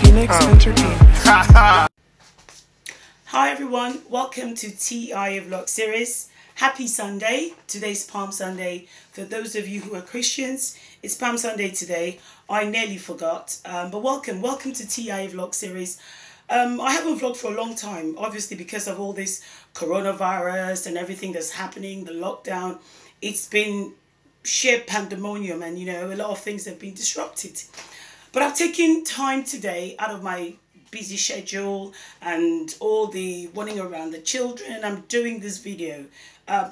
Phoenix Entertainment. Hi everyone, welcome to TI Vlog series. Happy Sunday. Today's Palm Sunday. For those of you who are Christians, it's Palm Sunday today. I nearly forgot, but welcome to TI Vlog series. I haven't vlogged for a long time, obviously because of all this coronavirus and everything that's happening, the lockdown. It's been sheer pandemonium, and you know, a lot of things have been disrupted. But I've taken time today out of my busy schedule and all the running around the children. I'm doing this video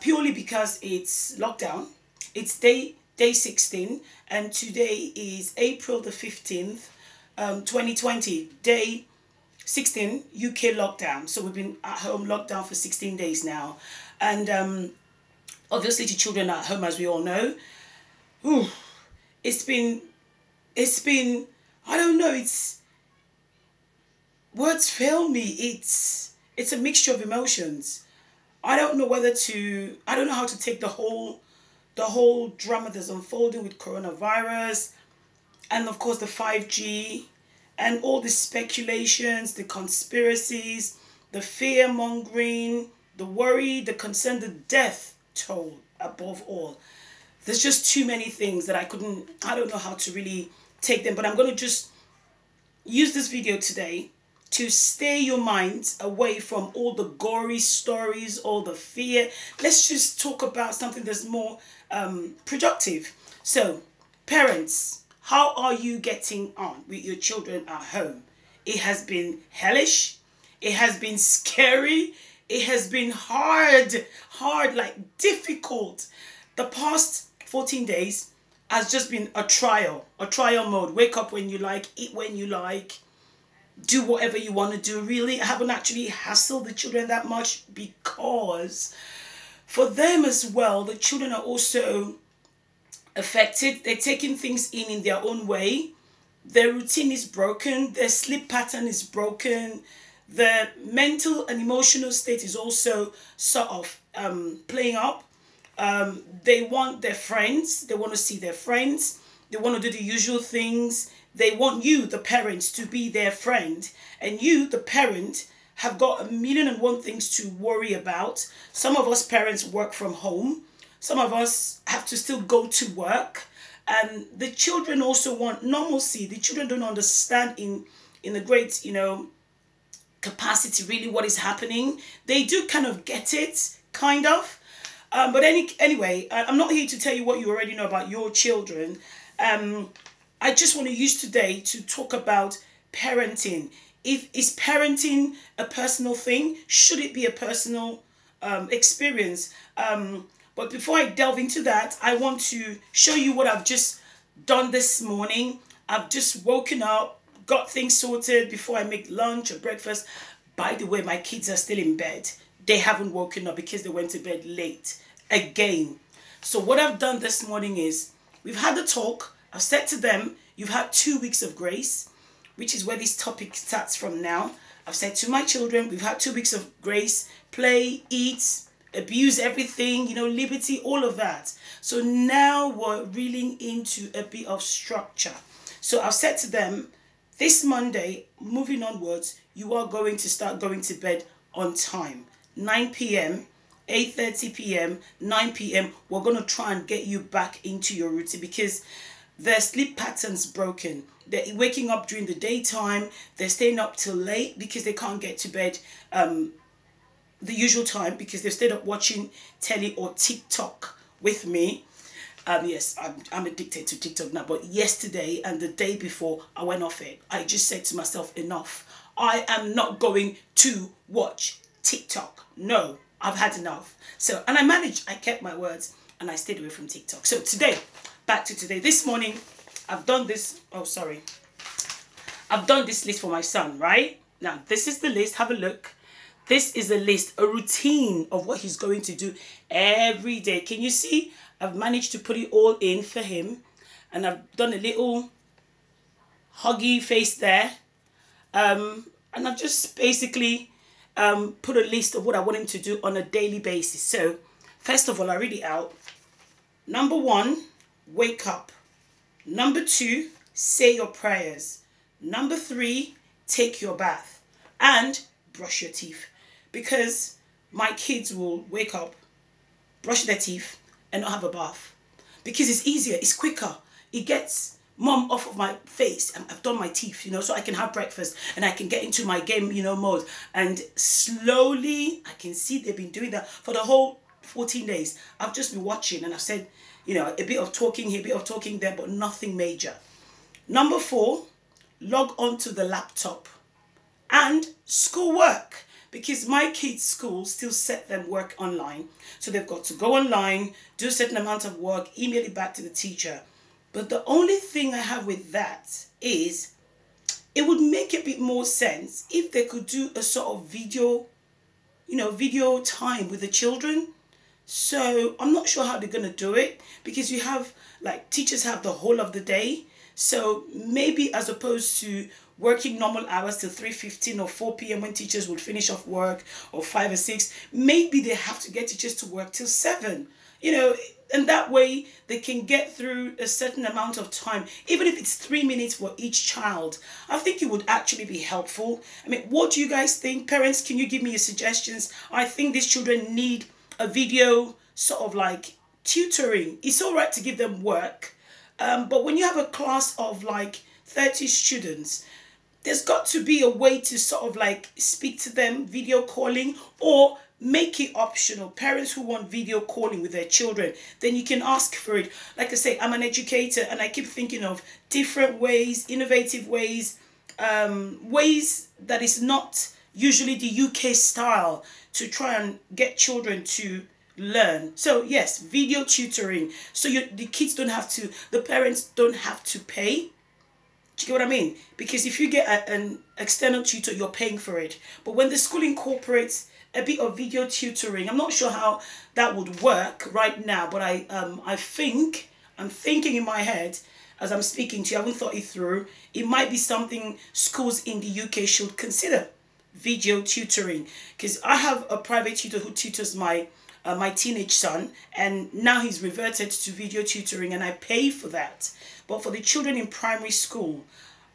purely because it's lockdown. It's day 16, and today is April the 15th, 2020, day 16 UK lockdown. So we've been at home lockdown for 16 days now, and obviously the children are at home, as we all know. Ooh, it's been I don't know, words fail me. It's a mixture of emotions. I don't know how to take the whole drama that's unfolding with coronavirus, and of course the 5G, and all the speculations, the conspiracies, the fear mongering, the worry, the concern, the death toll above all. There's just too many things that I don't know how to really take them, but I'm going to just use this video today to stay your minds away from all the gory stories, all the fear. Let's just talk about something that's more productive. So, parents, how are you getting on with your children at home? It has been hellish. It has been scary. It has been hard, like difficult. The past 14 days has just been a trial mode. Wake up when you like, eat when you like, do whatever you want to do. Really, I haven't actually hassled the children that much because for them as well, the children are also affected. They're taking things in their own way. Their routine is broken. Their sleep pattern is broken. Their mental and emotional state is also sort of playing up. They want their friends. They want to see their friends. They want to do the usual things. They want you, the parents, to be their friend. And you, the parent, have got 1,000,001 things to worry about. Some of us parents work from home. Some of us have to still go to work. And the children also want normalcy. The children don't understand in a great, capacity really what is happening. They do kind of get it, kind of. But anyway, I'm not here to tell you what you already know about your children. I just want to use today to talk about parenting. Is parenting a personal thing? Should it be a personal experience? But before I delve into that, I want to show you what I've just done this morning. I've just woken up, got things sorted before I make lunch or breakfast. By the way, my kids are still in bed. They haven't woken up because they went to bed late again. So what I've done this morning is, we've had the talk. I've said to them, you've had 2 weeks of grace, which is where this topic starts from now. I've said to my children, we've had 2 weeks of grace, play, eat, abuse everything, liberty, all of that. So now we're reeling into a bit of structure. So I've said to them, this Monday, moving onwards, you are going to start going to bed on time. 9 p.m., 8:30 p.m., 9 p.m. We're going to try and get you back into your routine because their sleep pattern's broken. They're waking up during the daytime. They're staying up till late because they can't get to bed the usual time because they've stayed up watching telly or TikTok with me. Yes, I'm addicted to TikTok now, but yesterday and the day before I went off it. I just said to myself, enough. I am not going to watch TikTok. No, I've had enough. So, and I managed. I kept my words and I stayed away from TikTok. So today, back to today. This morning, I've done this. Oh, sorry. I've done this list for my son, right? Now, this is the list. Have a look. This is a list, a routine of what he's going to do every day. Can you see? I've managed to put it all in for him. And I've done a little huggy face there. And I've just basically put a list of what I want him to do on a daily basis. So, first of all, I read it out. Number 1, wake up. Number 2, say your prayers. Number three, take your bath and brush your teeth, because my kids will wake up, brush their teeth, and not have a bath, because it's easier, it's quicker, it gets mom off of my face. I've done my teeth, so I can have breakfast and I can get into my game, mode. And slowly, I can see they've been doing that for the whole 14 days. I've just been watching and I've said, a bit of talking here, a bit of talking there, but nothing major. Number four, log on to the laptop and schoolwork, because my kids' school still set them work online. So they've got to go online, do a certain amount of work, email it back to the teacher. But the only thing I have with that is it would make a bit more sense if they could do a sort of video time with the children. So I'm not sure how they're going to do it, because you have, like, teachers have the whole of the day. So maybe as opposed to working normal hours till 3:15 or 4 p.m. when teachers would finish off work, or 5 or 6, maybe they have to get teachers to work till 7. And that way they can get through a certain amount of time, even if it's 3 minutes for each child. I think it would actually be helpful. I mean, what do you guys think? Parents, can you give me your suggestions? I think these children need a video sort of like tutoring. It's all right to give them work, but when you have a class of like 30 students, there's got to be a way to sort of like speak to them, video calling, or make it optional. Parents who want video calling with their children, then you can ask for it. Like I say, I'm an educator and I keep thinking of different ways, innovative ways, ways that is not usually the UK style, to try and get children to learn. So yes, video tutoring. So the kids don't have to, the parents don't have to pay. Do you get what I mean? Because if you get an external tutor, you're paying for it. But when the school incorporates a bit of video tutoring, I'm not sure how that would work right now, but I'm thinking in my head as I'm speaking to you, I haven't thought it through. It might be something schools in the UK should consider, video tutoring. Because I have a private tutor who tutors my teenage son, and now he's reverted to video tutoring, and I pay for that. But for the children in primary school,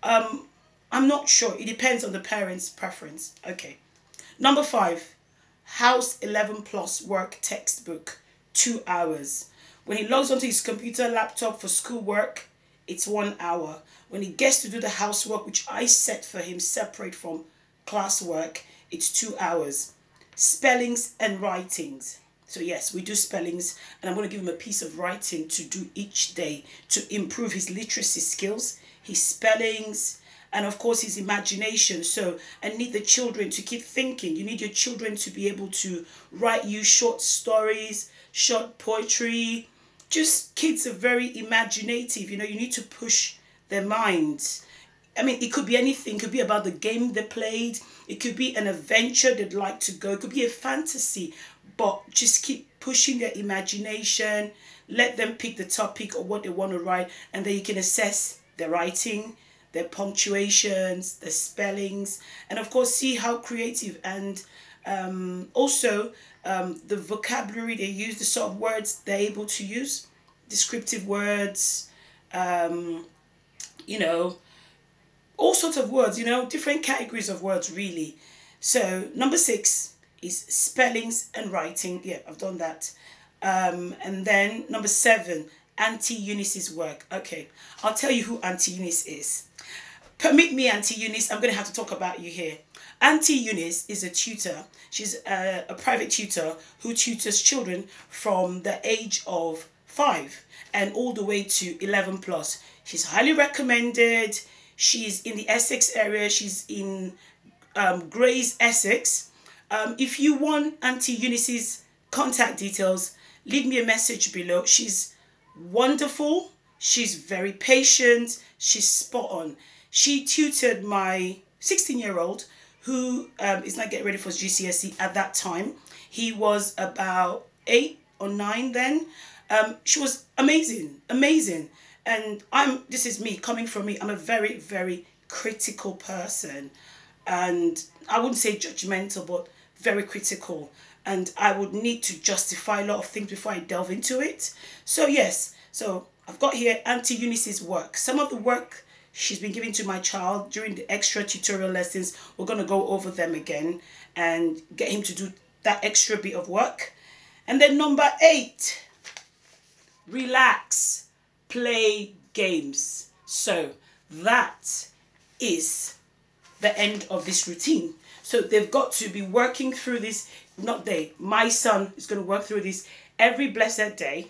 I'm not sure. It depends on the parents' preference. Okay. Number 5, House 11 Plus work textbook, 2 hours. When he logs onto his computer, laptop for schoolwork, it's 1 hour. When he gets to do the housework, which I set for him separate from classwork, it's 2 hours. Spellings and writings. So yes, we do spellings, and I'm going to give him a piece of writing to do each day to improve his literacy skills, his spellings, and of course his imagination. So I need the children to keep thinking. You need your children to be able to write you short stories, short poetry. Just kids are very imaginative. You need to push their minds. I mean, it could be anything. It could be about the game they played. It could be an adventure they'd like to go. It could be a fantasy. But just keep pushing their imagination. Let them pick the topic or what they want to write. And then you can assess their writing, their punctuations, their spellings. And of course, see how creative and also the vocabulary they use, the sort of words they're able to use. Descriptive words, all sorts of words, different categories of words, really. So number 6 is spellings and writing. Yeah, I've done that. And then number 7, Auntie Eunice's work. Okay, I'll tell you who Auntie Eunice is. Permit me, Auntie Eunice, I'm going to have to talk about you here. Auntie Eunice is a tutor. She's a private tutor who tutors children from the age of 5 and all the way to 11 plus. She's highly recommended. She's in the Essex area. She's in Grays, Essex. If you want Auntie Eunice's contact details, leave me a message below. She's wonderful. She's very patient. She's spot on. She tutored my 16-year-old who is not getting ready for his GCSE at that time. He was about 8 or 9 then. She was amazing, amazing. And this is me, coming from me. I'm a very, very critical person. And I wouldn't say judgmental, but very critical. And I would need to justify a lot of things before I delve into it. So yes, so I've got here Auntie Eunice's work. Some of the work she's been giving to my child during the extra tutorial lessons. We're going to go over them again and get him to do that extra bit of work. And then number 8, relax, play games. So that is the end of this routine. So they've got to be working through this, not they, my son is going to work through this every blessed day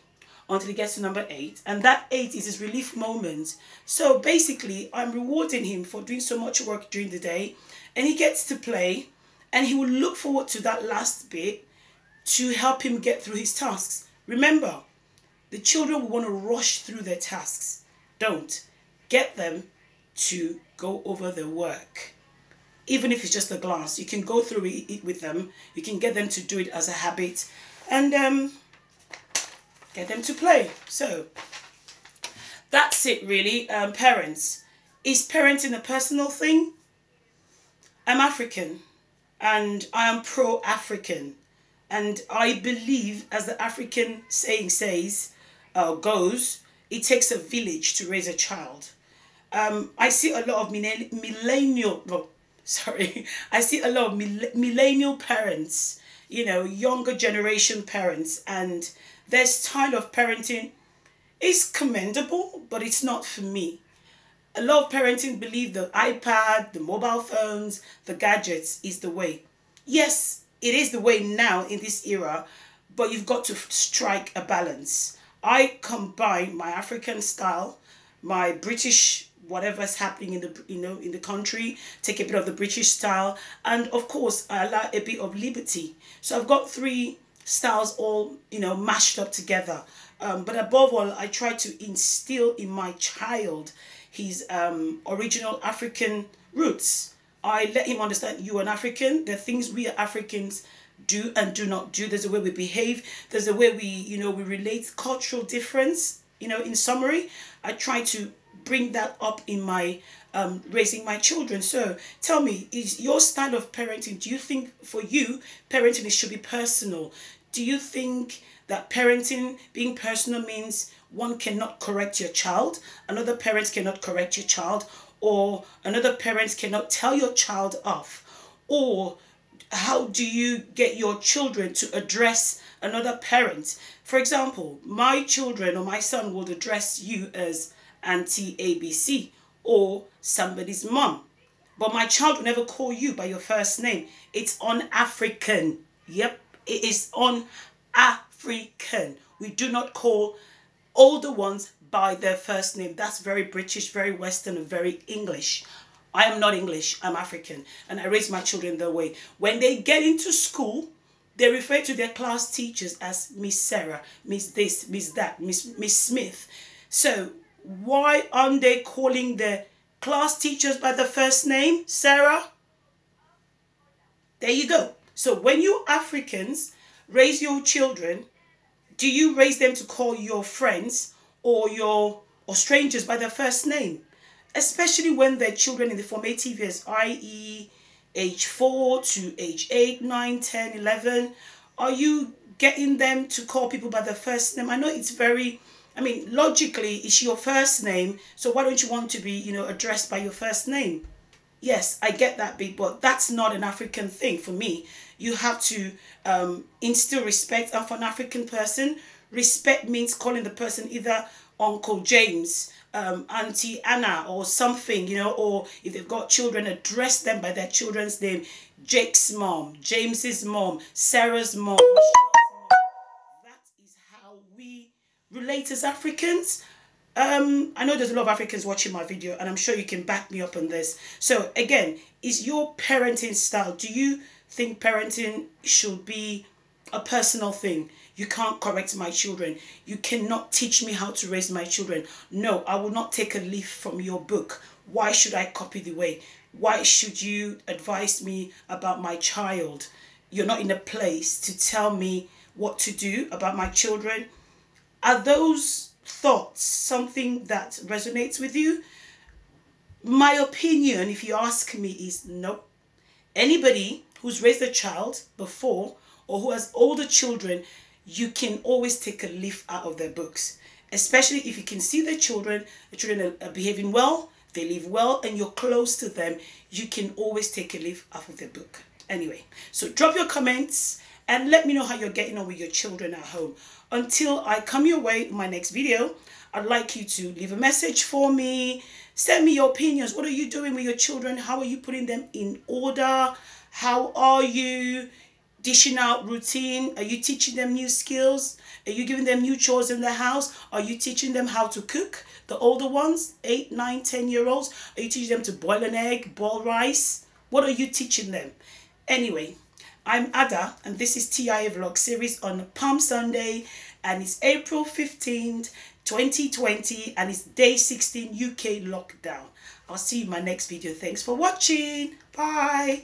until he gets to number 8. And that 8 is his relief moment. So basically, I'm rewarding him for doing so much work during the day, and he gets to play, and he will look forward to that last bit to help him get through his tasks. Remember, the children will want to rush through their tasks. Don't. Get them to go over their work. Even if it's just a glance, you can go through it with them. You can get them to do it as a habit, and get them to play. So that's it really. Parents. Is parenting a personal thing? I'm African, and I am pro-African. And I believe, as the African saying goes, it takes a village to raise a child. I see a lot of I see a lot of millennial parents, younger generation parents, and their style of parenting is commendable, but it's not for me. A lot of parenting believe the iPad, the mobile phones, the gadgets is the way. Yes, it is the way now in this era, but you've got to strike a balance. I combine my African style, my British, whatever's happening in the in the country, take a bit of the British style, and of course I allow a bit of liberty. So I've got 3 styles all mashed up together. But above all, I try to instill in my child his original African roots. I let him understand you're an African. There are things we Africans do and do not do. There's a way we behave. There's a way we relate, cultural difference. In summary, I try to bring that up in my raising my children. So tell me, is your style of parenting, do you think for you, parenting should be personal? Do you think that parenting being personal means one cannot correct your child, another parent cannot correct your child, or another parent cannot tell your child off? Or how do you get your children to address another parent? For example, my children or my son would address you as Auntie ABC or somebody's mom. But my child will never call you by your first name. It's on African. Yep, it is on African. We do not call older ones by their first name. That's very British, very Western, and very English. I am not English, I'm African, and I raise my children that way. When they get into school, they refer to their class teachers as Miss Sarah, Miss this, Miss that, Miss Smith. So why aren't they calling their class teachers by the first name, Sarah? There you go. So when you Africans raise your children, do you raise them to call your friends or strangers by their first name? Especially when they're children in the formative years, i.e. age 4 to age 8, 9, 10, 11. Are you getting them to call people by their first name? I know it's very, logically, it's your first name, so why don't you want to be, addressed by your first name? Yes, I get that bit, but that's not an African thing for me. You have to instill respect. And for an African person, respect means calling the person either Uncle James, Auntie Anna, or something, or if they've got children, address them by their children's name. Jake's mom, James's mom, Sarah's mom, Michelle's mom. That is how we relate as Africans. I know there's a lot of Africans watching my video, and I'm sure you can back me up on this. So again, is your parenting style, do you think parenting should be a personal thing? You can't correct my children. You cannot teach me how to raise my children. No, I will not take a leaf from your book. Why should I copy the way? Why should you advise me about my child? You're not in a place to tell me what to do about my children. Are those thoughts something that resonates with you? My opinion, if you ask me, is no. Anybody who's raised a child before or who has older children, you can always take a leaf out of their books, especially if you can see the children are behaving well, they live well, and you're close to them, you can always take a leaf out of the book. Anyway, so drop your comments and let me know how you're getting on with your children at home. Until I come your way in my next video, I'd like you to leave a message for me. Send me your opinions. What are you doing with your children? How are you putting them in order? How are you dishing out routine? Are you teaching them new skills? Are you giving them new chores in the house? Are you teaching them how to cook? The older ones, 8, 9, 10-year-olds, are you teaching them to boil an egg, boil rice? What are you teaching them? Anyway, I'm Ada, and this is TIA Vlog series on Palm Sunday, and it's April 15th, 2020, and it's day 16 UK lockdown. I'll see you in my next video. Thanks for watching. Bye.